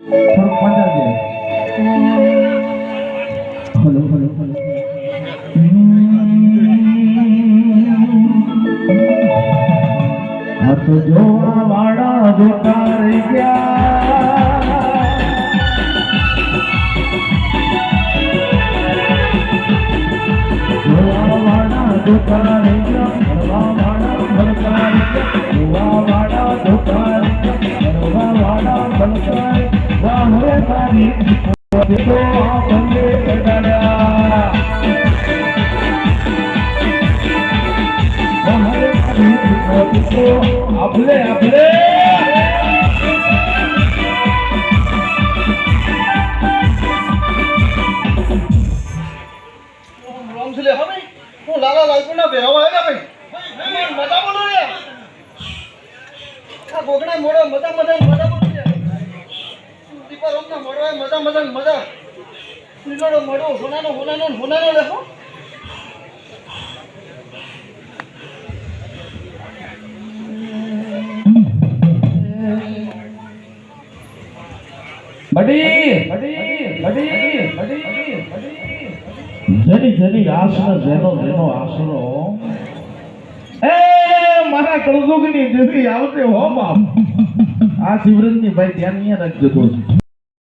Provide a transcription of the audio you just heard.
થોડુંક Panchal hello hello hello હાથ જોવા વાળા જોતા રહી ગયા જોવા વાળા જોતા રહી ગયા ભરવા વાળા ભરતા રહી ગયા જોવા વાળા જોતા રહી ગયા ભરવા વાળા ભરતા રહી ગયા હવે તારી તો આ બંને કડાયા આપલે આપલે રામસલે હા ભાઈ હું લાલા લાલપુરના બેહવા આવ્યા ભાઈ મજા બોલો રે આ ગોગડા મોડો મજા બોલો રે દીપા રોમના મોડવા મજા લીલોડો મોડો હોનાનો લેખો જેની આશરો જેનો આશરો એ મારા કળજુગની દેવી આવશે હો બાપ આ શિવરજની ભાઈ ધ્યાન અહીંયા રાખજો તો